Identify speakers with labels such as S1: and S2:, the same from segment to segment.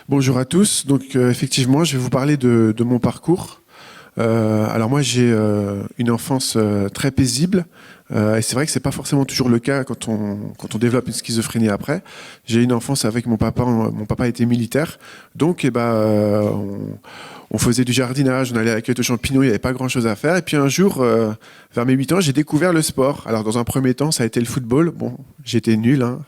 S1: Bonjour à tous. Donc effectivement, je vais vous parler de mon parcours. Alors moi, j'ai une enfance très paisible. Et c'est vrai que c'est pas forcément toujours le cas quand on développe une schizophrénie après. J'ai une enfance avec mon papa. Mon papa était militaire, donc on faisait du jardinage, on allait à la cueillette de champignons. Il n'y avait pas grand-chose à faire. Et puis un jour, vers mes 8 ans, j'ai découvert le sport. Alors dans un premier temps, ça a été le football. Bon, j'étais nul, hein.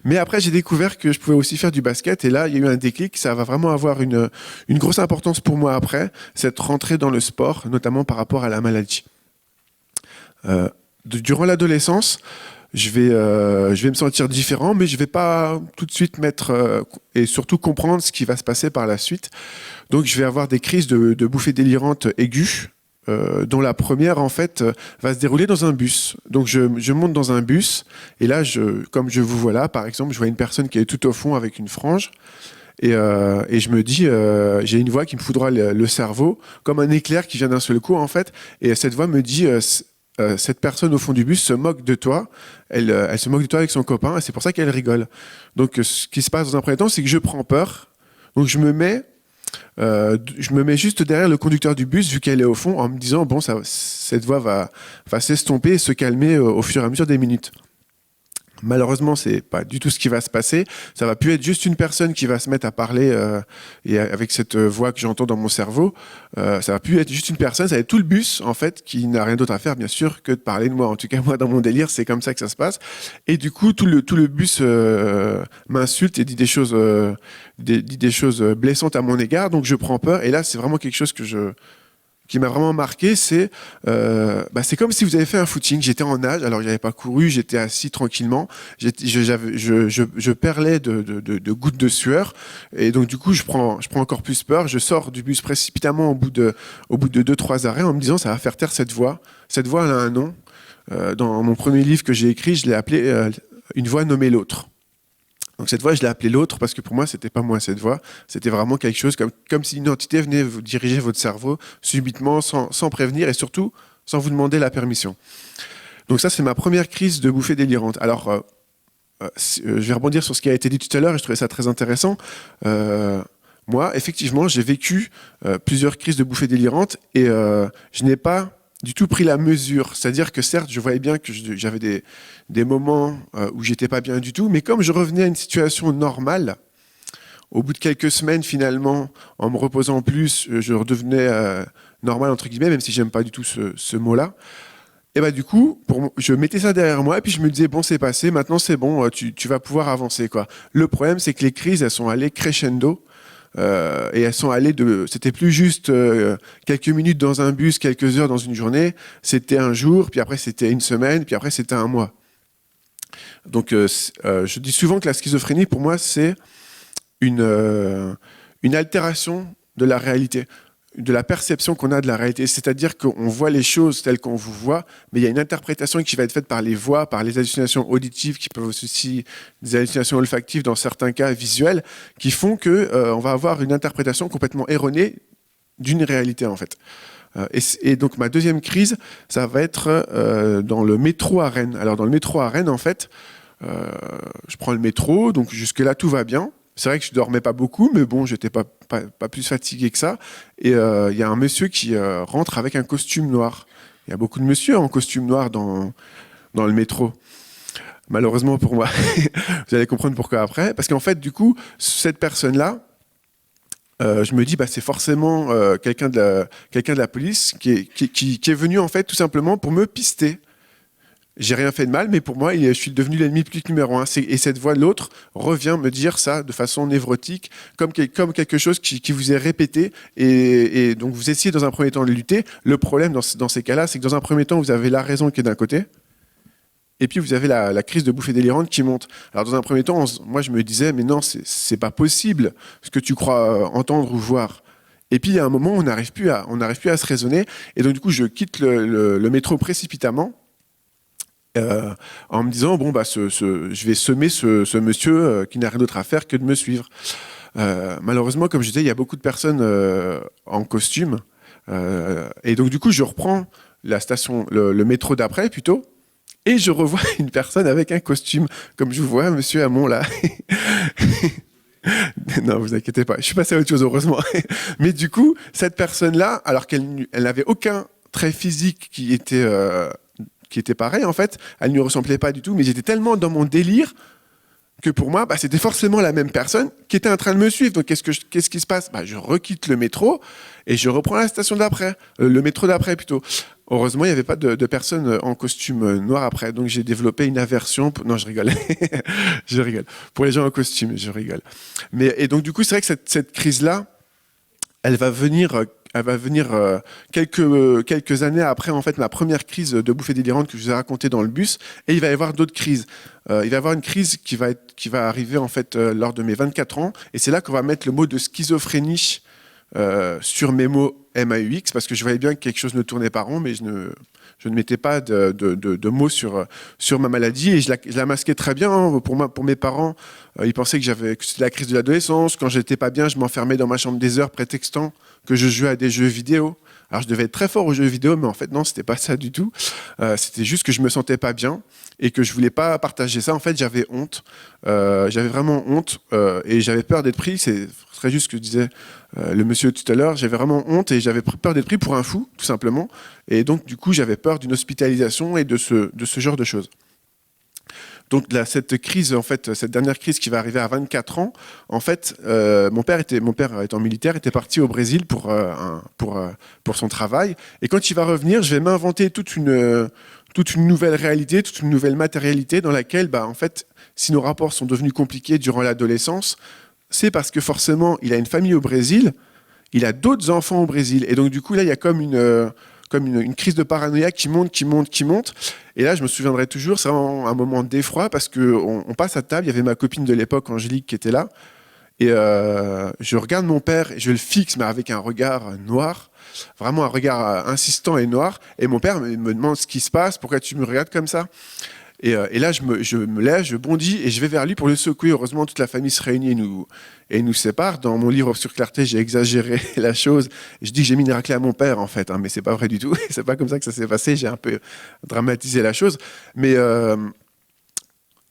S1: Mais après, j'ai découvert que je pouvais aussi faire du basket. Et là, il y a eu un déclic. Ça va vraiment avoir une grosse importance pour moi après, cette rentrée dans le sport, notamment par rapport à la maladie. Euh, Durant l'adolescence, je vais me sentir différent, mais je vais pas tout de suite mettre et surtout comprendre ce qui va se passer par la suite. Donc, je vais avoir des crises de bouffées délirantes aiguës, dont la première, en fait, va se dérouler dans un bus. Donc, je monte dans un bus, et là, comme je vous vois là, par exemple, je vois une personne qui est tout au fond avec une frange, et je me dis, j'ai une voix qui me foudroie le cerveau, comme un éclair qui vient d'un seul coup, en fait, et cette voix me dit, cette personne au fond du bus se moque de toi, elle se moque de toi avec son copain, et c'est pour ça qu'elle rigole. Donc, ce qui se passe dans un premier temps, c'est que je prends peur, donc je me mets juste derrière le conducteur du bus, vu qu'elle est au fond, en me disant, bon, cette voix va s'estomper et se calmer au fur et à mesure des minutes. Malheureusement, c'est pas du tout ce qui va se passer. Ça va plus être juste une personne qui va se mettre à parler et avec cette voix que j'entends dans mon cerveau. Ça va plus être juste une personne, ça va être tout le bus en fait qui n'a rien d'autre à faire, bien sûr, que de parler de moi. En tout cas, moi, dans mon délire, c'est comme ça que ça se passe. Et du coup, tout le bus m'insulte et dit des choses blessantes à mon égard. Donc, je prends peur. Et là, c'est vraiment quelque chose qui m'a vraiment marqué, c'est comme si vous avez fait un footing. J'étais en nage, alors j'avais pas couru, j'étais assis tranquillement. Je perlais de gouttes de sueur, et donc du coup je prends encore plus peur. Je sors du bus précipitamment au bout de deux trois arrêts en me disant ça va faire taire cette voix. Cette voix elle a un nom. Dans mon premier livre que j'ai écrit, je l'ai appelé Une voix nommée l'autre. Donc cette voix, je l'ai appelée l'autre parce que pour moi, c'était pas moi cette voix. C'était vraiment quelque chose comme si une entité venait vous diriger votre cerveau subitement, sans prévenir et surtout sans vous demander la permission. Donc ça, c'est ma première crise de bouffée délirante. Alors, je vais rebondir sur ce qui a été dit tout à l'heure et je trouvais ça très intéressant. Moi, effectivement, j'ai vécu plusieurs crises de bouffée délirantes et je n'ai pas du tout pris la mesure. C'est-à-dire que certes, je voyais bien que j'avais des moments où j'étais pas bien du tout, mais comme je revenais à une situation normale, au bout de quelques semaines, finalement, en me reposant plus, je redevenais normal, entre guillemets, même si j'aime pas du tout ce mot-là. Et bah du coup, je mettais ça derrière moi et puis je me disais, bon, c'est passé, maintenant c'est bon, tu vas pouvoir avancer, quoi. Le problème, c'est que les crises, elles sont allées crescendo. Et elles sont allées c'était plus juste quelques minutes dans un bus, quelques heures dans une journée. C'était un jour, puis après c'était une semaine, puis après c'était un mois. Donc, je dis souvent que la schizophrénie, pour moi, c'est une altération de la réalité, de la perception qu'on a de la réalité. C'est-à-dire qu'on voit les choses telles qu'on vous voit, mais il y a une interprétation qui va être faite par les voix, par les hallucinations auditives, qui peuvent aussi des hallucinations olfactives, dans certains cas visuelles, qui font que on va avoir une interprétation complètement erronée d'une réalité, en fait. Et donc, ma deuxième crise, ça va être dans le métro à Rennes. Alors, dans le métro à Rennes, en fait, je prends le métro, donc jusque-là, tout va bien. C'est vrai que je dormais pas beaucoup, mais bon, j'étais pas plus fatigué que ça. Et il y a un monsieur qui rentre avec un costume noir. Il y a beaucoup de monsieur en costume noir dans le métro. Malheureusement pour moi. Vous allez comprendre pourquoi après. Parce qu'en fait, du coup, cette personne-là, je me dis, bah, c'est forcément quelqu'un de la police qui est venu, en fait, tout simplement pour me pister. J'ai rien fait de mal, mais pour moi, je suis devenu l'ennemi public numéro un. Et cette voix, l'autre, revient me dire ça de façon névrotique, comme quelque chose qui vous est répété. Et donc, vous essayez dans un premier temps de lutter. Le problème dans ces cas-là, c'est que dans un premier temps, vous avez la raison qui est d'un côté. Et puis, vous avez la crise de bouffée délirante qui monte. Alors, dans un premier temps, moi, je me disais, mais non, c'est pas possible ce que tu crois entendre ou voir. Et puis, il y a un moment où on n'arrive plus à se raisonner. Et donc, du coup, je quitte le métro précipitamment. En me disant bon bah je vais semer ce monsieur qui n'a rien d'autre à faire que de me suivre. Malheureusement, comme je disais, il y a beaucoup de personnes en costume, et donc du coup je reprends la station, le métro d'après plutôt, et je revois une personne avec un costume, comme je vous vois, monsieur Hamon là. Non, vous inquiétez pas. Je suis passé à autre chose, heureusement. Mais du coup, cette personne-là, alors qu'elle n'avait aucun trait physique qui était pareil, en fait, elle ne lui ressemblait pas du tout, mais j'étais tellement dans mon délire que pour moi, c'était forcément la même personne qui était en train de me suivre. Donc, qu'est-ce qui se passe? Je requitte le métro et je reprends la station d'après, le métro d'après plutôt. Heureusement, il n'y avait pas de personnes en costume noir après. Donc, j'ai développé une aversion. Non, je rigole. Je rigole. Pour les gens en costume, je rigole. Et donc, du coup, c'est vrai que cette crise-là, elle va venir quelques années après, en fait, ma première crise de bouffée délirante que je vous ai racontée dans le bus. Et il va y avoir d'autres crises. Il va y avoir une crise qui va arriver, en fait, lors de mes 24 ans. Et c'est là qu'on va mettre le mot de schizophrénie sur mes mots MAUX, parce que je voyais bien que quelque chose ne tournait pas rond, mais je ne mettais pas de mots sur ma maladie, et je la masquais très bien. Hein. Pour mes parents, ils pensaient que c'était la crise de l'adolescence. Quand j'étais pas bien, je m'enfermais dans ma chambre des heures prétextant que je jouais à des jeux vidéo. Alors je devais être très fort aux jeux vidéo, mais en fait non, c'était pas ça du tout. C'était juste que je me sentais pas bien et que je voulais pas partager ça. En fait, j'avais honte. J'avais vraiment honte et j'avais peur d'être pris. C'est très juste ce que disait le monsieur tout à l'heure. J'avais vraiment honte et j'avais peur d'être pris pour un fou, tout simplement. Et donc du coup, j'avais peur d'une hospitalisation et de ce genre de choses. Donc là, cette crise, en fait, cette dernière crise qui va arriver à 24 ans, en fait, mon père étant militaire, était parti au Brésil pour son travail. Et quand il va revenir, je vais m'inventer toute une nouvelle réalité, toute une nouvelle matérialité dans laquelle, en fait, si nos rapports sont devenus compliqués durant l'adolescence, c'est parce que forcément, il a une famille au Brésil, il a d'autres enfants au Brésil. Et donc, du coup, là, il y a comme une crise de paranoïa qui monte. Et là, je me souviendrai toujours, c'est un moment d'effroi parce qu'on passe à table, il y avait ma copine de l'époque, Angélique, qui était là. Et je regarde mon père et je le fixe, mais avec un regard noir, vraiment un regard insistant et noir. Et mon père me demande ce qui se passe, pourquoi tu me regardes comme ça? Et là, je me lève, je bondis et je vais vers lui pour le secouer. Heureusement, toute la famille se réunit et nous sépare. Dans mon livre Sur Clarté, j'ai exagéré la chose. Je dis que j'ai mis une raclée à mon père, en fait, hein, mais c'est pas vrai du tout. C'est pas comme ça que ça s'est passé. J'ai un peu dramatisé la chose. Mais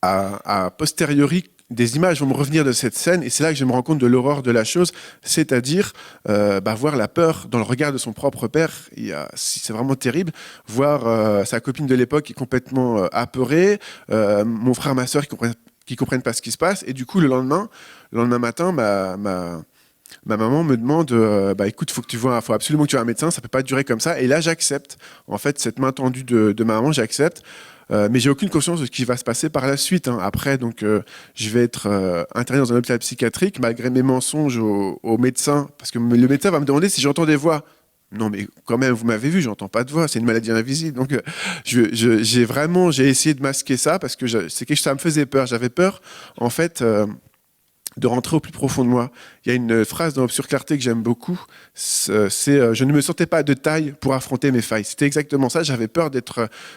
S1: à posteriori, des images vont me revenir de cette scène et c'est là que je me rends compte de l'horreur de la chose, c'est-à-dire voir la peur dans le regard de son propre père. C'est vraiment terrible. Voir sa copine de l'époque qui est complètement apeurée, mon frère, ma soeur qui comprennent pas ce qui se passe. Et du coup, le lendemain matin, ma maman me demande écoute, faut absolument que tu aies un médecin, ça peut pas durer comme ça. Et là, j'accepte. En fait, cette main tendue de ma maman, j'accepte. Mais j'ai aucune conscience de ce qui va se passer par la suite. Hein. Après, donc, je vais être interné dans un hôpital psychiatrique, malgré mes mensonges au médecin, parce que le médecin va me demander si j'entends des voix. Non, mais quand même, vous m'avez vu, j'entends pas de voix, c'est une maladie invisible. Donc, j'ai essayé de masquer ça parce que ça me faisait peur. J'avais peur, en fait. De rentrer au plus profond de moi. Il y a une phrase dans Sur Clarté que j'aime beaucoup, c'est je ne me sentais pas de taille pour affronter mes failles. C'était exactement ça, j'avais peur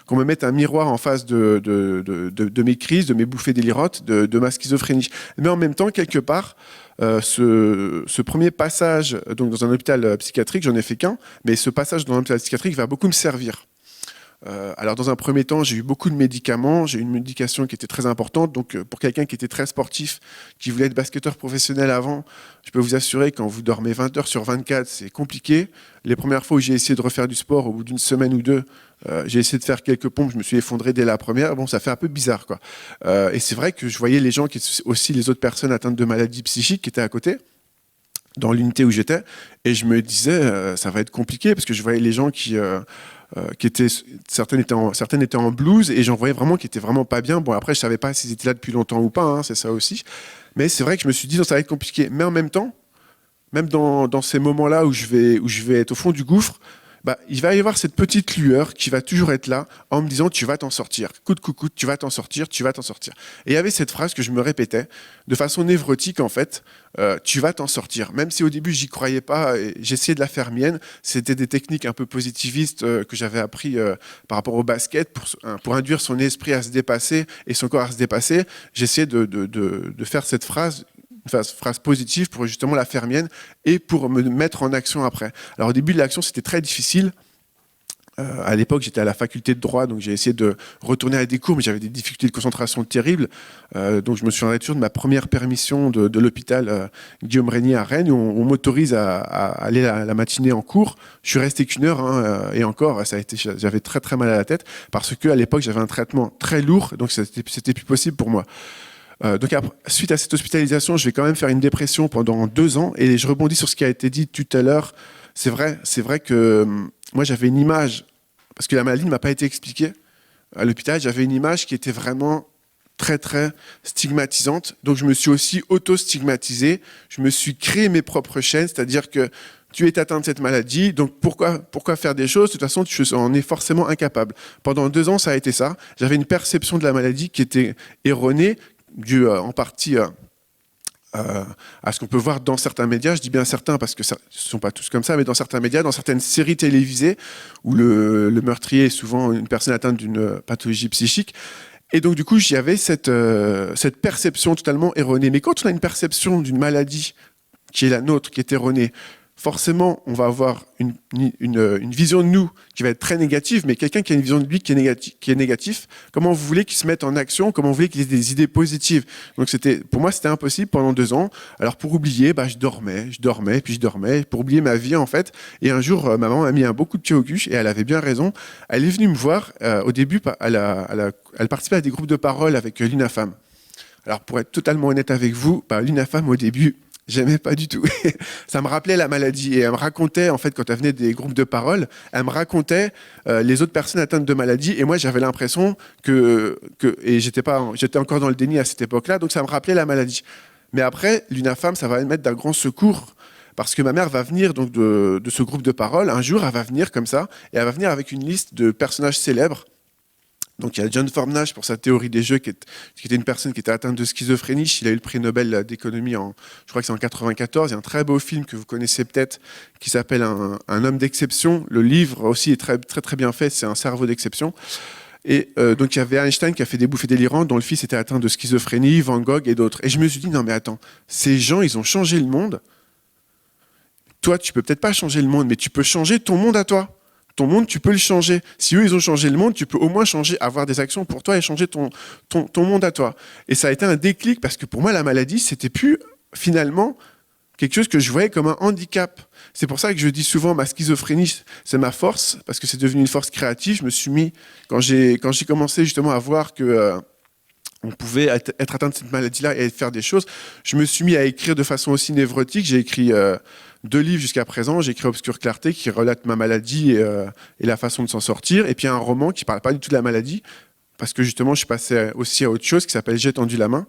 S1: qu'on me mette un miroir en face de mes crises, de mes bouffées délirantes, de ma schizophrénie. Mais en même temps, quelque part, ce premier passage donc dans un hôpital psychiatrique, j'en ai fait qu'un, mais ce passage dans un hôpital psychiatrique va beaucoup me servir. Alors dans un premier temps, j'ai eu beaucoup de médicaments, j'ai eu une médication qui était très importante, donc pour quelqu'un qui était très sportif, qui voulait être basketteur professionnel avant, je peux vous assurer quand vous dormez 20 heures sur 24, c'est compliqué. Les premières fois où j'ai essayé de refaire du sport, au bout d'une semaine ou deux, j'ai essayé de faire quelques pompes, je me suis effondré dès la première, bon ça fait un peu bizarre quoi. Et c'est vrai que je voyais les gens, aussi les autres personnes atteintes de maladies psychiques qui étaient à côté, dans l'unité où j'étais, et je me disais ça va être compliqué, parce que je voyais les gens qui certaines étaient en blues et j'en voyais vraiment qui étaient vraiment pas bien. Bon, après, je savais pas s'ils étaient là depuis longtemps ou pas, hein, c'est ça aussi. Mais c'est vrai que je me suis dit, non, ça va être compliqué. Mais en même temps, même dans ces moments-là où je vais être au fond du gouffre, il va y avoir cette petite lueur qui va toujours être là en me disant tu vas t'en sortir, coûte que coûte, tu vas t'en sortir, tu vas t'en sortir. Et il y avait cette phrase que je me répétais de façon névrotique en fait, tu vas t'en sortir. Même si au début j'y croyais pas, j'essayais de la faire mienne. C'était des techniques un peu positivistes que j'avais appris par rapport au basket pour induire son esprit à se dépasser et son corps à se dépasser. J'essayais de faire cette phrase positive pour justement la faire mienne et pour me mettre en action après. Alors au début de l'action, c'était très difficile. À l'époque, j'étais à la faculté de droit, donc j'ai essayé de retourner à des cours, mais j'avais des difficultés de concentration terribles. Donc je me souviendrai toujours de ma première permission de l'hôpital Guillaume Régnier à Rennes, où on m'autorise à aller la matinée en cours. Je suis resté qu'une heure, hein, et encore, j'avais très très mal à la tête, parce qu'à l'époque, j'avais un traitement très lourd, donc c'était plus possible pour moi. Donc suite à cette hospitalisation, je vais quand même faire une dépression pendant 2 ans, et je rebondis sur ce qui a été dit tout à l'heure. C'est vrai que moi j'avais une image, parce que la maladie ne m'a pas été expliquée à l'hôpital, j'avais une image qui était vraiment très très stigmatisante, donc je me suis aussi auto-stigmatisé, je me suis créé mes propres chaînes, c'est-à-dire que tu es atteint de cette maladie, donc pourquoi faire des choses? De toute façon, tu en es forcément incapable. Pendant 2 ans, ça a été ça. J'avais une perception de la maladie qui était erronée, due en partie à ce qu'on peut voir dans certains médias. Je dis bien certains parce que ce ne sont pas tous comme ça, mais dans certains médias, dans certaines séries télévisées, où le meurtrier est souvent une personne atteinte d'une pathologie psychique. Et donc, du coup, j'avais cette perception totalement erronée. Mais quand on a une perception d'une maladie qui est la nôtre, qui est erronée, forcément, on va avoir une vision de nous qui va être très négative, mais quelqu'un qui a une vision de lui qui est négatif, comment vous voulez qu'il se mette en action, comment vous voulez qu'il ait des idées positives? Donc pour moi, c'était impossible pendant 2 ans. Alors pour oublier, je dormais, puis je dormais, pour oublier ma vie en fait. Et un jour, ma maman m'a mis un beau coup de pied au cul, et elle avait bien raison. Elle est venue me voir, au début, elle participait à des groupes de parole avec l'UNAFAM. Alors pour être totalement honnête avec vous, l'UNAFAM au début, j'aimais pas du tout. Ça me rappelait la maladie. Et elle me racontait, en fait, quand elle venait des groupes de parole, elle me racontait les autres personnes atteintes de maladie. Et moi, j'avais l'impression et j'étais encore dans le déni à cette époque-là, donc ça me rappelait la maladie. Mais après, l'UNAFAM, ça va mettre d'un grand secours. Parce que ma mère va venir donc de ce groupe de parole. Un jour, elle va venir comme ça. Et elle va venir avec une liste de personnages célèbres. Donc il y a John Fornage pour sa théorie des jeux, qui était une personne qui était atteinte de schizophrénie. Il a eu le prix Nobel d'économie, je crois que c'est en 94. Il y a un très beau film que vous connaissez peut-être, qui s'appelle Un homme d'exception. Le livre aussi est très très très bien fait, c'est Un cerveau d'exception. Et donc il y avait Einstein qui a fait des bouffées délirantes, dont le fils était atteint de schizophrénie, Van Gogh et d'autres. Et je me suis dit, non mais attends, ces gens, ils ont changé le monde. Toi, tu peux peut-être pas changer le monde, mais tu peux changer ton monde à toi. Ton monde, tu peux le changer. Si eux, ils ont changé le monde, tu peux au moins avoir des actions pour toi et changer ton monde à toi. Et ça a été un déclic, parce que pour moi, la maladie, c'était plus finalement quelque chose que je voyais comme un handicap. C'est pour ça que je dis souvent, ma schizophrénie, c'est ma force, parce que c'est devenu une force créative. Je me suis mis, quand j'ai commencé justement à voir que on pouvait être atteint de cette maladie-là et faire des choses, je me suis mis à écrire de façon aussi névrotique. J'ai écrit 2 livres jusqu'à présent. J'ai écrit Obscure Clarté, qui relate ma maladie et la façon de s'en sortir. Et puis un roman qui ne parle pas du tout de la maladie, parce que justement, je suis passé aussi à autre chose, qui s'appelle J'ai tendu la main.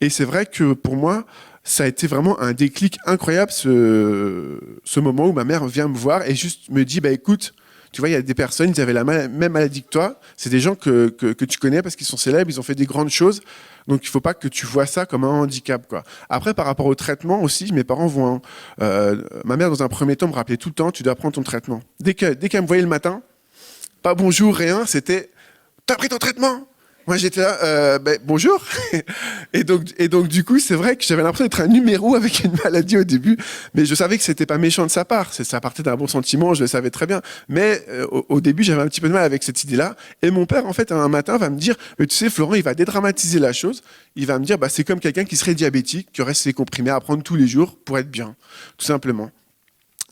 S1: Et c'est vrai que pour moi, ça a été vraiment un déclic incroyable, ce moment où ma mère vient me voir et juste me dit, écoute, tu vois, il y a des personnes, ils avaient la même maladie que toi. C'est des gens que tu connais parce qu'ils sont célèbres, ils ont fait des grandes choses. Donc, il ne faut pas que tu vois ça comme un handicap, quoi. Après, par rapport au traitement aussi, mes parents vont... ma mère, dans un premier temps, me rappelait tout le temps, tu dois prendre ton traitement. Dès qu'elle me voyait le matin, pas bonjour, rien, c'était « T'as pris ton traitement ?» Moi, j'étais là, bonjour. Et donc, du coup, c'est vrai que j'avais l'impression d'être un numéro avec une maladie au début, mais je savais que c'était pas méchant de sa part. Ça partait d'un bon sentiment, je le savais très bien. Mais au début, j'avais un petit peu de mal avec cette idée-là. Et mon père, en fait, un matin, va me dire, tu sais, Florent, il va dédramatiser la chose. Il va me dire, c'est comme quelqu'un qui serait diabétique, qui aurait ses comprimés à prendre tous les jours pour être bien, tout simplement.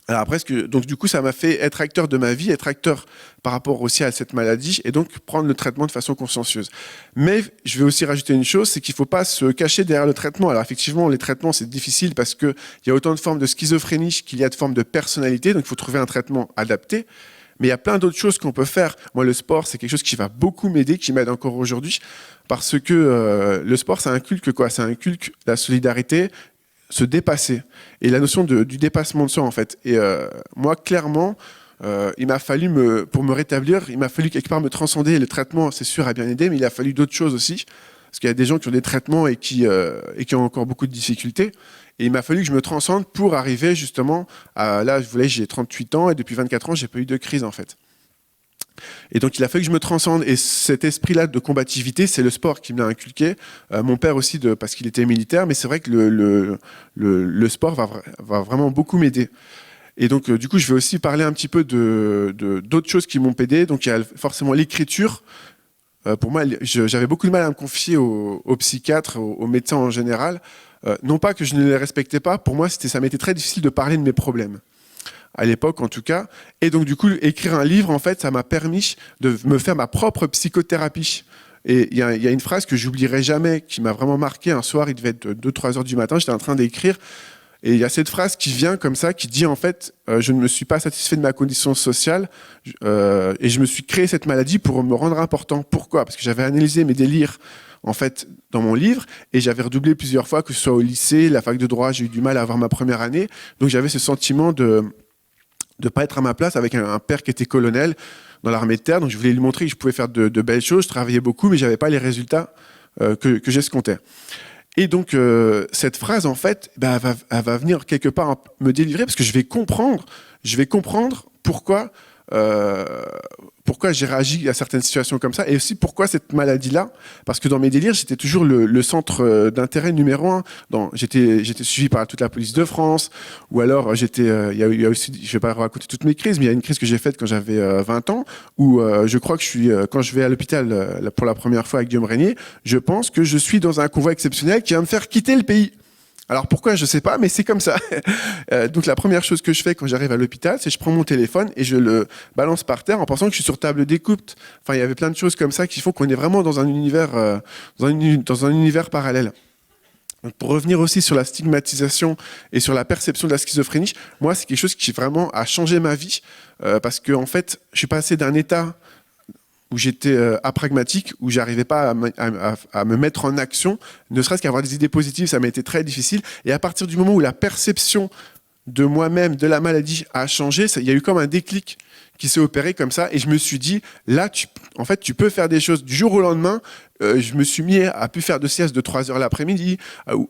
S1: Alors après, donc du coup, ça m'a fait être acteur de ma vie, être acteur par rapport aussi à cette maladie, et donc prendre le traitement de façon consciencieuse. Mais je vais aussi rajouter une chose, c'est qu'il ne faut pas se cacher derrière le traitement. Alors effectivement, les traitements, c'est difficile parce qu'il y a autant de formes de schizophrénie qu'il y a de formes de personnalité, donc il faut trouver un traitement adapté. Mais il y a plein d'autres choses qu'on peut faire. Moi, le sport, c'est quelque chose qui va beaucoup m'aider, qui m'aide encore aujourd'hui, parce que le sport, ça inculque quoi? Ça inculque la solidarité, se dépasser, et la notion du dépassement de soi, en fait. Et moi, clairement, il m'a fallu, pour me rétablir, il m'a fallu quelque part me transcender. Le traitement, c'est sûr, a bien aidé, mais il a fallu d'autres choses aussi, parce qu'il y a des gens qui ont des traitements et qui ont encore beaucoup de difficultés. Et il m'a fallu que je me transcende pour arriver justement à... Là, j'ai 38 ans, et depuis 24 ans, j'ai pas eu de crise, en fait. Et donc, il a fallu que je me transcende. Et cet esprit-là de combativité, c'est le sport qui me l'a inculqué. Mon père aussi, parce qu'il était militaire. Mais c'est vrai que le sport va vraiment beaucoup m'aider. Et donc, du coup, je vais aussi parler un petit peu d'autres choses qui m'ont aidé. Donc, il y a forcément l'écriture. Pour moi, j'avais beaucoup de mal à me confier aux psychiatres, aux médecins en général. Non pas que je ne les respectais pas, pour moi, ça m'était très difficile de parler de mes problèmes. À l'époque, en tout cas. Et donc, du coup, écrire un livre, en fait, ça m'a permis de me faire ma propre psychothérapie. Et il y a une phrase que j'oublierai jamais, qui m'a vraiment marqué. Un soir, il devait être 2-3 heures du matin, j'étais en train d'écrire. Et il y a cette phrase qui vient comme ça, qui dit en fait, je ne me suis pas satisfait de ma condition sociale et je me suis créé cette maladie pour me rendre important. Pourquoi? Parce que j'avais analysé mes délires en fait dans mon livre et j'avais redoublé plusieurs fois, que ce soit au lycée, la fac de droit, j'ai eu du mal à avoir ma première année. Donc j'avais ce sentiment de pas être à ma place avec un père qui était colonel dans l'armée de terre. Donc je voulais lui montrer que je pouvais faire de belles choses. Je travaillais beaucoup, mais j'avais pas les résultats que j'escomptais. Et donc, cette phrase, en fait, elle va venir quelque part me délivrer parce que je vais comprendre pourquoi j'ai réagi à certaines situations comme ça et aussi pourquoi cette maladie-là. Parce que dans mes délires, j'étais toujours le centre d'intérêt numéro un. J'étais suivi par toute la police de France ou alors il y a aussi, je vais pas raconter toutes mes crises, mais il y a une crise que j'ai faite quand j'avais 20 ans où je crois que quand je vais à l'hôpital pour la première fois avec Guillaume Régnier, je pense que je suis dans un convoi exceptionnel qui va me faire quitter le pays. Alors pourquoi, je sais pas, mais c'est comme ça. Donc la première chose que je fais quand j'arrive à l'hôpital, c'est que je prends mon téléphone et je le balance par terre en pensant que je suis sur table d'écoute. Enfin, il y avait plein de choses comme ça qui font qu'on est vraiment dans un univers, dans un univers parallèle. Donc pour revenir aussi sur la stigmatisation et sur la perception de la schizophrénie, moi c'est quelque chose qui vraiment a changé ma vie parce que en fait, je suis passé d'un état où j'étais apragmatique, où j'arrivais pas à me mettre en action, ne serait-ce qu'avoir des idées positives, ça m'a été très difficile. Et à partir du moment où la perception de moi-même, de la maladie a changé, il y a eu comme un déclic qui s'est opéré comme ça, et je me suis dit, là, en fait, tu peux faire des choses du jour au lendemain. Je me suis mis à plus faire de sieste de 3 heures l'après-midi, ou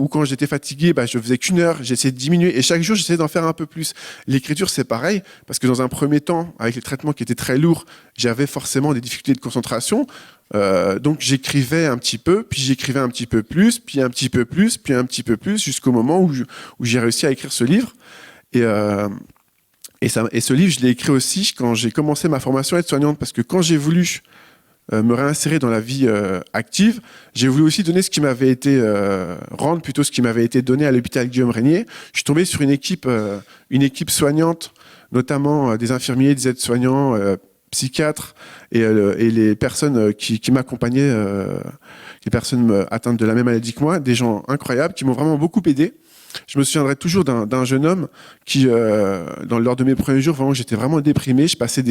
S1: quand j'étais fatigué, je faisais qu'1 heure, j'essayais de diminuer, et chaque jour, j'essayais d'en faire un peu plus. L'écriture, c'est pareil, parce que dans un premier temps, avec les traitements qui étaient très lourds, j'avais forcément des difficultés de concentration, donc j'écrivais un petit peu, puis j'écrivais un petit peu plus, puis un petit peu plus, puis un petit peu plus, jusqu'au moment où j'ai réussi à écrire ce livre. Et ce livre, je l'ai écrit aussi quand j'ai commencé ma formation aide-soignante, parce que quand j'ai voulu me réinsérer dans la vie active, j'ai voulu aussi donner ce qui m'avait été rendre plutôt ce qui m'avait été donné à l'hôpital Guillaume Régnier. Je suis tombé sur une équipe soignante, notamment des infirmiers, des aides-soignants, psychiatres et les personnes qui m'accompagnaient, les personnes atteintes de la même maladie que moi, des gens incroyables qui m'ont vraiment beaucoup aidé. Je me souviendrai toujours d'un jeune homme qui, lors de mes premiers jours, vraiment, j'étais vraiment déprimé. Je passais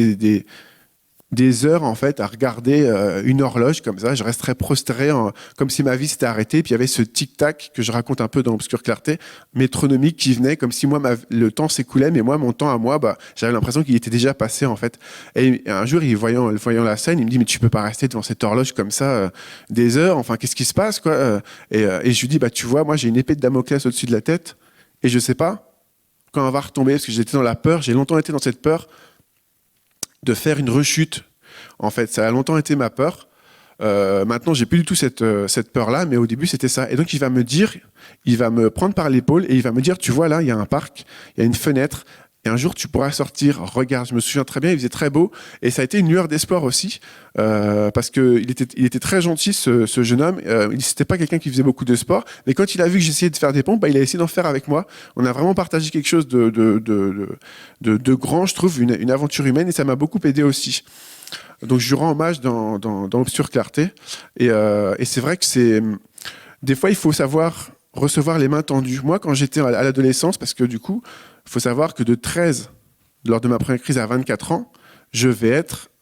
S1: des heures en fait à regarder une horloge comme ça. Je resterais prostré, comme si ma vie s'était arrêtée. Puis il y avait ce tic-tac que je raconte un peu dans Obscure Clarté, métronomique qui venait comme si moi le temps s'écoulait, mais moi mon temps à moi, j'avais l'impression qu'il était déjà passé en fait. Et un jour, voyant la scène, il me dit mais tu peux pas rester devant cette horloge comme ça des heures. Enfin qu'est-ce qui se passe quoi et je lui dis tu vois, moi j'ai une épée de Damoclès au-dessus de la tête et je sais pas quand elle va retomber parce que j'étais dans la peur. J'ai longtemps été dans cette peur de faire une rechute. En fait, ça a longtemps été ma peur. Maintenant, j'ai plus du tout cette peur-là, mais au début, c'était ça. Et donc, il va me prendre par l'épaule et il va me dire, tu vois, là, il y a un parc, il y a une fenêtre, et un jour, tu pourras sortir. Regarde, je me souviens très bien, il faisait très beau, et ça a été une lueur d'espoir aussi, parce qu'il était très gentil, ce jeune homme. C'était pas quelqu'un qui faisait beaucoup de sport, mais quand il a vu que j'essayais de faire des pompes, il a essayé d'en faire avec moi. On a vraiment partagé quelque chose de grand, je trouve, une aventure humaine, et ça m'a beaucoup aidé aussi. Donc je lui rends hommage dans Obscure Clarté. Et c'est vrai que des fois, il faut savoir recevoir les mains tendues. Moi, quand j'étais à l'adolescence, parce que du coup, il faut savoir que de 13, lors de ma première crise à 24 ans, je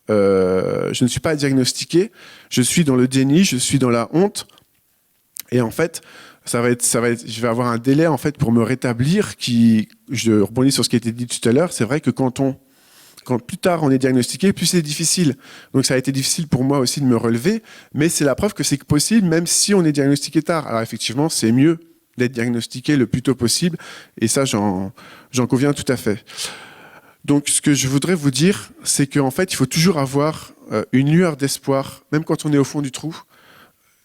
S1: ne suis pas diagnostiqué, je suis dans le déni, je suis dans la honte. Et en fait, je vais avoir un délai en fait, pour me rétablir je rebondis sur ce qui a été dit tout à l'heure, c'est vrai que quand plus tard on est diagnostiqué, plus c'est difficile. Donc ça a été difficile pour moi aussi de me relever, mais c'est la preuve que c'est possible même si on est diagnostiqué tard. Alors effectivement, c'est mieux d'être diagnostiqué le plus tôt possible, et ça j'en conviens tout à fait. Donc ce que je voudrais vous dire, c'est qu'en fait il faut toujours avoir une lueur d'espoir, même quand on est au fond du trou.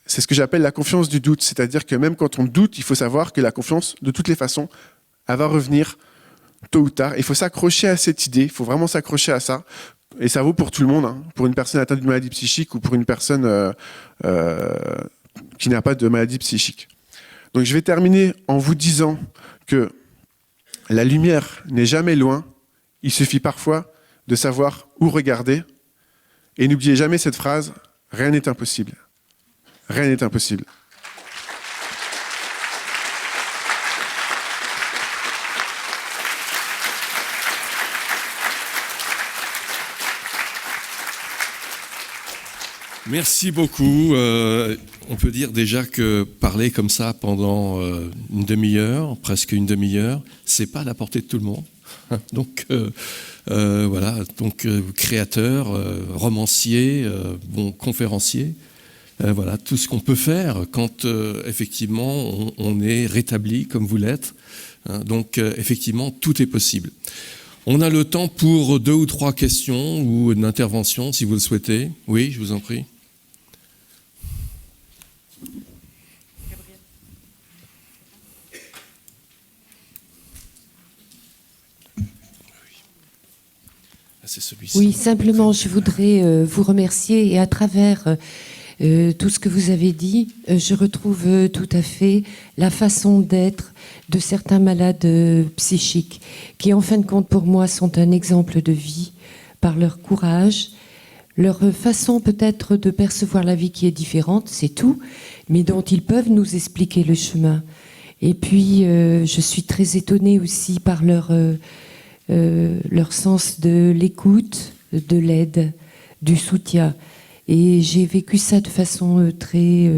S1: C'est ce que j'appelle la confiance du doute, c'est-à-dire que même quand on doute, il faut savoir que la confiance, de toutes les façons, elle va revenir tôt ou tard. Il faut s'accrocher à cette idée, il faut vraiment s'accrocher à ça. Et ça vaut pour tout le monde, hein, pour une personne atteinte d'une maladie psychique ou pour une personne qui n'a pas de maladie psychique. Donc je vais terminer en vous disant que la lumière n'est jamais loin, il suffit parfois de savoir où regarder. Et n'oubliez jamais cette phrase, rien n'est impossible. Rien n'est impossible.
S2: Merci beaucoup. On peut dire déjà que parler comme ça pendant une demi-heure, presque une demi-heure, c'est pas à la portée de tout le monde. Donc voilà, donc créateur, romancier, bon conférencier, voilà tout ce qu'on peut faire quand effectivement on est rétabli comme vous l'êtes. Donc effectivement tout est possible. On a le temps pour 2 ou 3 questions ou une intervention si vous le souhaitez. Oui, je vous en prie. C'est celui-ci.
S3: Oui, simplement, je voudrais vous remercier et à travers tout ce que vous avez dit, je retrouve tout à fait la façon d'être de certains malades psychiques qui, en fin de compte, pour moi, sont un exemple de vie par leur courage, leur façon peut-être de percevoir la vie qui est différente, c'est tout, mais dont ils peuvent nous expliquer le chemin. Et puis, je suis très étonnée aussi par leur sens de l'écoute, de l'aide, du soutien. Et j'ai vécu ça de façon très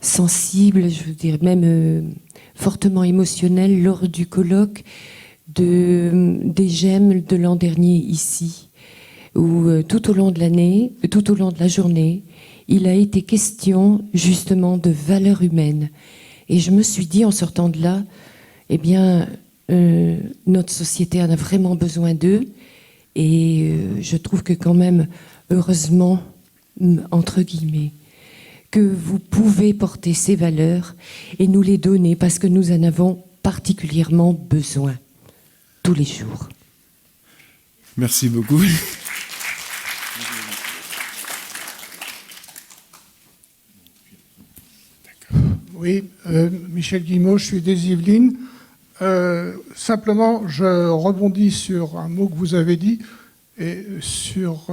S3: sensible, je veux dire même fortement émotionnelle lors du colloque des GEM de l'an dernier ici, où tout au long de l'année, tout au long de la journée, il a été question justement de valeurs humaines. Et je me suis dit en sortant de là, eh bien, notre société en a vraiment besoin d'eux. Et je trouve que quand même, heureusement, entre guillemets, que vous pouvez porter ces valeurs et nous les donner parce que nous en avons particulièrement besoin tous les jours.
S1: Merci beaucoup.
S4: Oui, Michel Guillemot, je suis des Yvelines. Simplement, je rebondis sur un mot que vous avez dit et sur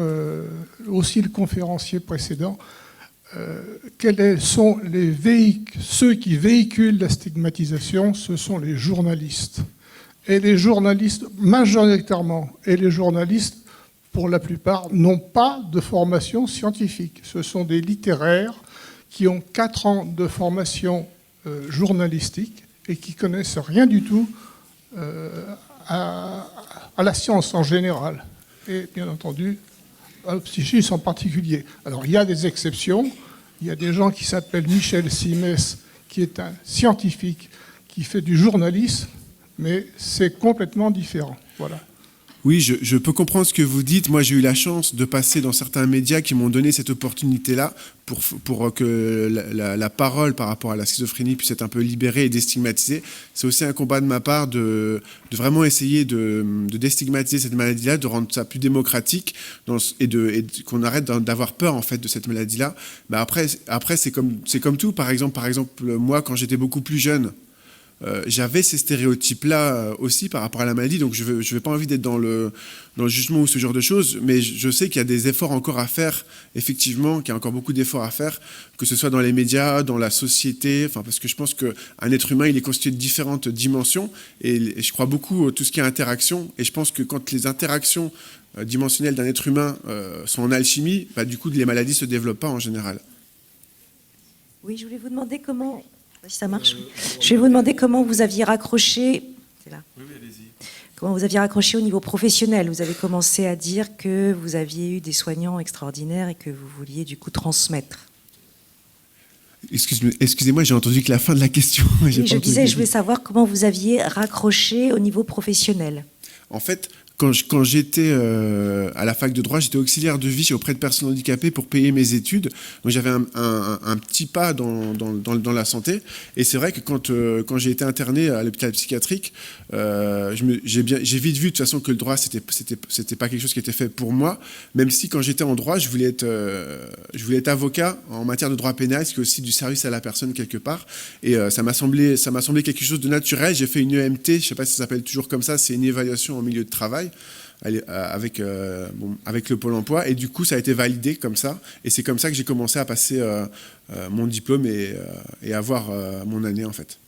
S4: aussi le conférencier précédent. Quels sont ceux qui véhiculent la stigmatisation? Ce sont les journalistes. Et les journalistes, majoritairement, et les journalistes, pour la plupart, n'ont pas de formation scientifique. Ce sont des littéraires qui ont 4 ans de formation journalistique et qui connaissent rien du tout à la science en général. Et bien entendu, au psychisme en particulier. Alors, il y a des exceptions. Il y a des gens qui s'appellent Michel Simès, qui est un scientifique qui fait du journalisme, mais c'est complètement différent. Voilà.
S1: Oui, je peux comprendre ce que vous dites. Moi, j'ai eu la chance de passer dans certains médias qui m'ont donné cette opportunité-là pour que la parole par rapport à la schizophrénie puisse être un peu libérée et déstigmatisée. C'est aussi un combat de ma part de vraiment essayer de déstigmatiser cette maladie-là, de rendre ça plus démocratique et qu'on arrête d'avoir peur en fait de cette maladie-là. Mais après c'est comme tout. Par exemple, moi, quand j'étais beaucoup plus jeune, j'avais ces stéréotypes-là aussi par rapport à la maladie, donc je n'ai pas envie d'être dans le jugement ou ce genre de choses, mais je sais qu'il y a des efforts encore à faire, effectivement, qu'il y a encore beaucoup d'efforts à faire, que ce soit dans les médias, dans la société, parce que je pense qu'un être humain, il est constitué de différentes dimensions, et je crois beaucoup à tout ce qui est interaction, et je pense que quand les interactions dimensionnelles d'un être humain sont en alchimie, du coup, les maladies ne se développent pas en général.
S5: Oui, je voulais vous demander comment... Si ça marche. Je vais vous demander comment vous aviez raccroché. C'est là. Oui, allez-y. Comment vous aviez raccroché au niveau professionnel. Vous avez commencé à dire que vous aviez eu des soignants extraordinaires et que vous vouliez du coup transmettre.
S1: Excusez-moi, j'ai entendu que la fin de la question.
S5: Oui, je voulais savoir comment vous aviez raccroché au niveau professionnel.
S1: En fait, quand j'étais à la fac de droit, j'étais auxiliaire de vie auprès de personnes handicapées pour payer mes études. Donc j'avais un petit pas dans la santé. Et c'est vrai que quand j'ai été interné à l'hôpital psychiatrique, j'ai vite vu de toute façon que le droit, c'était pas quelque chose qui était fait pour moi. Même si quand j'étais en droit, je voulais être avocat en matière de droit pénal, ce qui est aussi du service à la personne quelque part. Et ça m'a semblé quelque chose de naturel. J'ai fait une EMT, je ne sais pas si ça s'appelle toujours comme ça, c'est une évaluation en milieu de travail avec le Pôle emploi. Et du coup, ça a été validé comme ça. Et c'est comme ça que j'ai commencé à passer mon diplôme et avoir mon année, en fait.